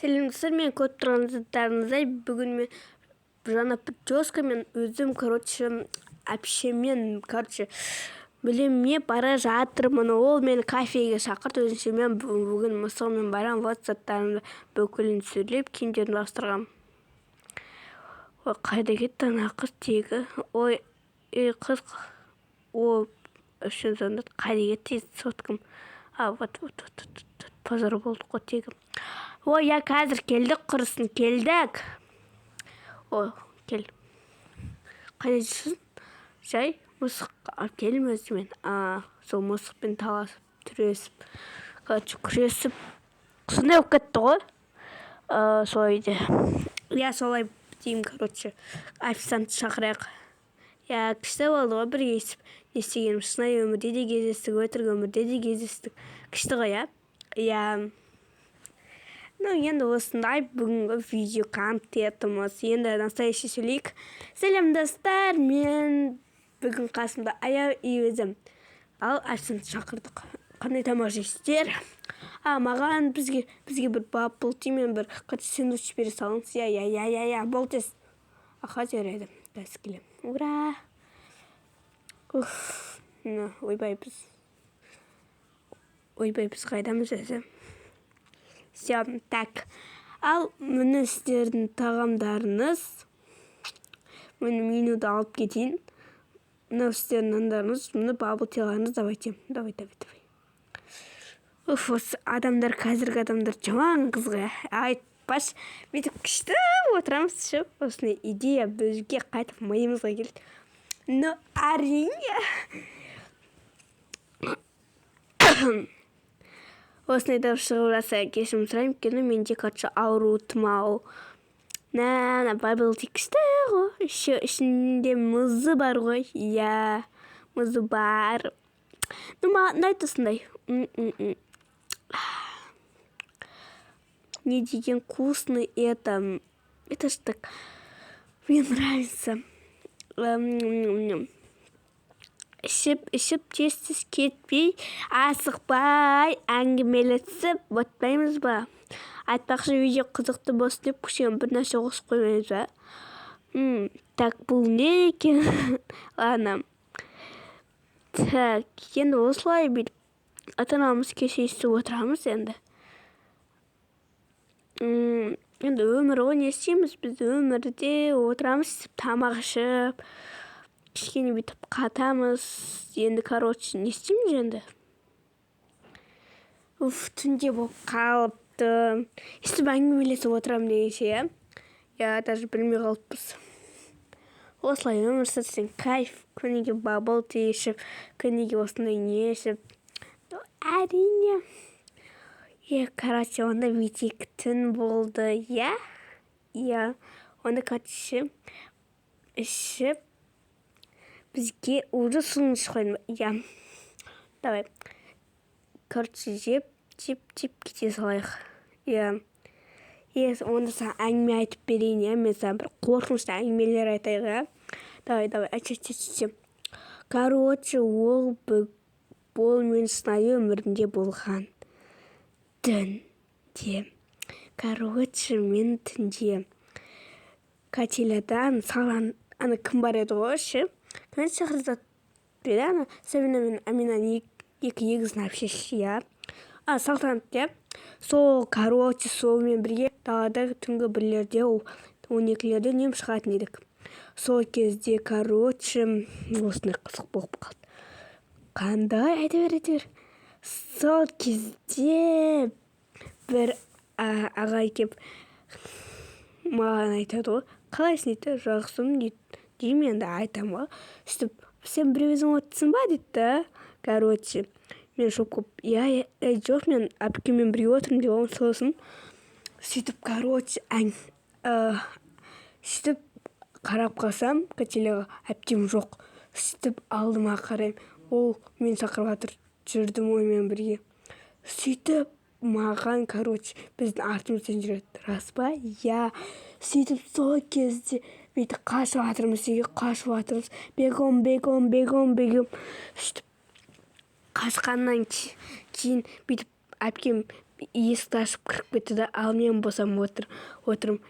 Сәлеметсіздер, мен көріп тұрғандарыңыздай, бүгін мен жаңа прическамен өзім, әпшемен, білеме бара жатырмын. Ол мені кафеге шақырды. Өзінше мен бүгін мысығымен барам, вот заттарымды бүкілін сөйлеп, киімдерін ауыстырғам. Ой, қайда кетті ана қыз тегі? Ой, қыз, о, үшін звондады. Қайда кетті соткам? Вот, позор болдық қой тегі. Ой, я қазір келдік, құрысын, келдік. Ой, кел. Қайда жүрсің? Жай, мысық алып келім өзімен. Сол мысықпен таласып, түресіп, күресіп. Сондай болып кетті ғой. Солай де. Я солай деймін, официант шақырайық. Я күшті болды ғой, бір есіп. Не істегенім, шынайы өмірде де кездестік, өтірік өмірде де кездестік. Күшті ғой, я. Енді осындай бүгінгі видео контентіміз. Енді настоящий сөйлейік. Сәлем достар, мен бүгін қасымда аяу өзім. Ал официант шақырдық. Қандай тамақ жейсіздер? Маған бізге бір бабыл тимен бір сэндвич бере салыңыз. Я, бол тез. Жарайды. Дәс келем. Ура! Ойбай біз қайдамыз өзі? Все, так. Ал мұны сіздердің тағамдарыңыз. Мұны менуді алып кетейін. Мұны сіздердің нандарыңыз, мұны бабыл теғарыңыз. Давай. Осы адамдар, қазіргі адамдар жаман қызға. Айтпаш, бүйтіп күшті отырамыз шып. Осыны идея бізге қайтып майымызға келді. Но әрине. Осыны айтып шығып жатса кешірім сұраймын, өйткені менде ауру, тұмау. Бабыл тек күшті ғой. Ішінде мұзы бар ғой. Я, мұзы бар. Маған айтысындай. Не деген вкусный это. Это ж так. Мне нравится. Ішіп тез кетпей, асықпай, әңгімелесіп, өтпейміз ба? Айтпақшы видео қызықты болсын деп күшен бір нәрсе қосып қоймаймыз ба? Так, бұл не екен? Ладно. Так, енді осылай бүйтіп ата-анамыз кеше естіп отырамыз енді. Енді өмір ғой, не істейміз? Біз өмірде отырамыз, тамақ ішіп, кішкене бүйтіп қатамыз. Енді, не істейміз енді? Түнде болып қалыпты. Естіп әңгімелесіп отырам дегенше, я даже білмей қалыппыз. Осылай өмір сүрсең кайф, күніге бабыл тешіп, күніге осындай не ішіп. Әрине. Онда бетек түн болды, я? Онда ішіп, бізге уже сұлыныш қойын. Давай. Жеп кете салайық. Онда саған әңгіме айтып берейін, мен саған бір қорқынышты әңгімелер айтайық. Давай, әче. Ол мен шынайы өмірінде болған түнде. Мен түнде Кателядан салған, кім бар еді ғой, ше? Кімді шақырзат бері, Сабина мен Аминаның екі егізін әпшеші, Салтанат, сол, сол мен бірге далада түнгі бірлерде, 12-лерде нем шығатын едік. Сол кезде, осындай қызық болып қалды. Қандай, әйтеуір. Сол кезде бір ағай кеп маған айтады ғой. Қалайсың дейді, жақсым дейді. Дейм енді айтам ғой. Сөйтіп, сен біреуізің өттісің ба дейді. Мен шоқ көп. Жоқ, мен әпкемен бірге отырмын деп оң сосын. Сөйтіп, сөйтіп қарап қалсам, Кателяға әпкем жоқ. Сөйтіп алдыма қарайым. Ол мен шақырып жүрдім оймен бірге. Сөйтіп маған, біздің артымыздан жүреді. Рас па? Сөйтіп сол кезде бүйтіп қашып атырмыз. Бегом. Сөйтіп қашқаннан кейін бүйтіп әпкем есікті ашып кіріп кетті да, ал мен босам отырмын.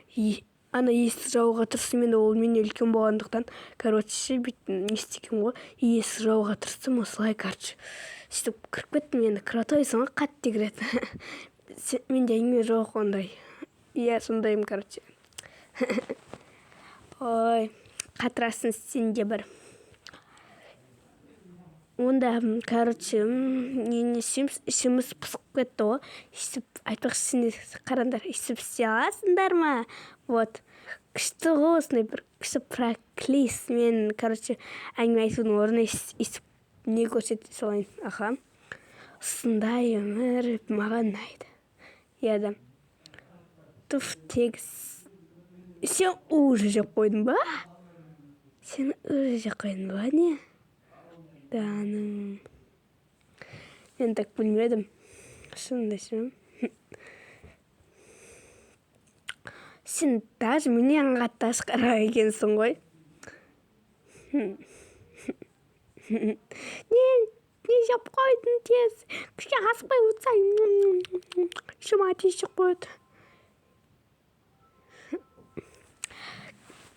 Ана есікті жауға тырысымен, ол менен үлкен болғандықтан, короче, бүйтіп не істеген ғой, есікті жауға тырыстым, осылай, короче. Сөйтіп кіріп кеттім, енді кіратойсың ғой, қатты кіреді. Менде әңгіме жоқ ондай. Иә, сондаймын, короче. Ой, қатырасын сен де бір. Онда, короче, ішіміз пысып кетті ғой. Ішіп, айтпақшы, қараңдар, ішіп істей аласыңдар ма? Вот. Күшті ғой, осындай бір күшті проклис. Мен, короче, әңгіме айтудың орнына ішіп не көрсете салайын. Аха. Осындай өмір маған ұнайды. Иә да. Туф, тегіс. Сен уже жеп қойдың ба? Не? Даным. Мен так білмедім. Шынында сен. Сен даже менен қатты ашқарақ екенсің ғой. Не жеп қойдың тез? Кішке аспай отырсай. Шыма тиісіп қойды.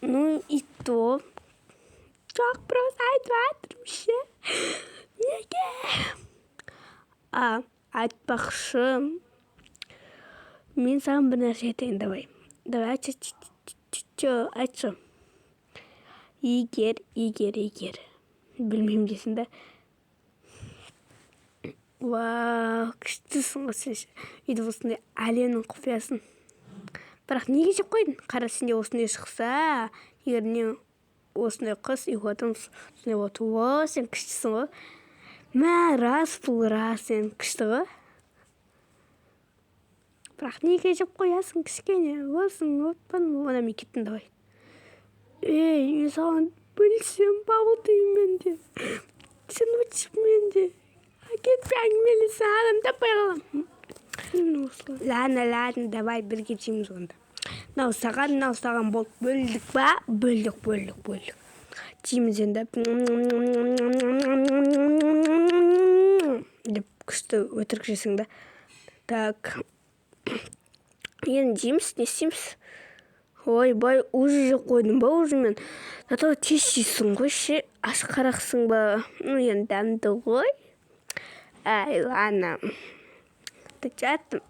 Ну и то. Жоқ, просто айтып жатырмын ше. Неге? Айтпақшы. Мен саған бір нәрсе айтайын, давай. Давай, айтшы. Егер. Білмеймін десің да. Вау, күштісің ғой сен ше. Үйді осындай әлемнің құпиясын. Бірақ неге жеп қойдың? Қара сенде осындай шықса, егер не осындай қыз ұйықтамыз, осындай болады. О, сен күштісің ғой. Рас, бұл рас, сен күшті ғой. Бірақ неге жеп қоясың кішкене? Болсын, отпан, ona мен кеттім, давай. Мен саған білсем бағылдайым менде. Сен өтшіп менде. Кетпе әңгімелесі, адам таппай қалам. Ладно, давай бірге жейміз онда. Нау саған болып бөлдік ба? Бөлдік. Жейміз енді. Деп күшті өтірік жесің да. Так. Енді жейміз, не істейміз? Ой, бай, уже жеп қойдым ба уже мен? Зато тез жейсің ғой ше, ашқарақсың ба? Енді дәмді ғой. Ай, ладно. Жаттым.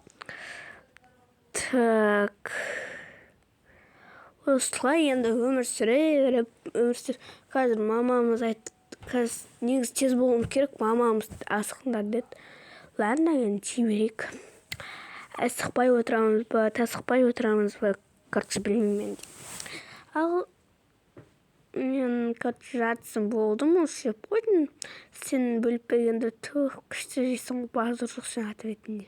Так. Осылай енді өмір сүріп. Қазір мамамыз айтты. Қазір негізі тез болуым керек. Мамамыз асықыңдар деді. Ладно, енді жей берейік. Асықпай отырамыз ба, тасықпай отырамыз ба, короче, білмеймін енді. Ал мен, короче, жартысын болдым, осы жеп қойдым. Сен бөліп бергенде күшті жейсің ғой, базар жоқ сен атып етінде.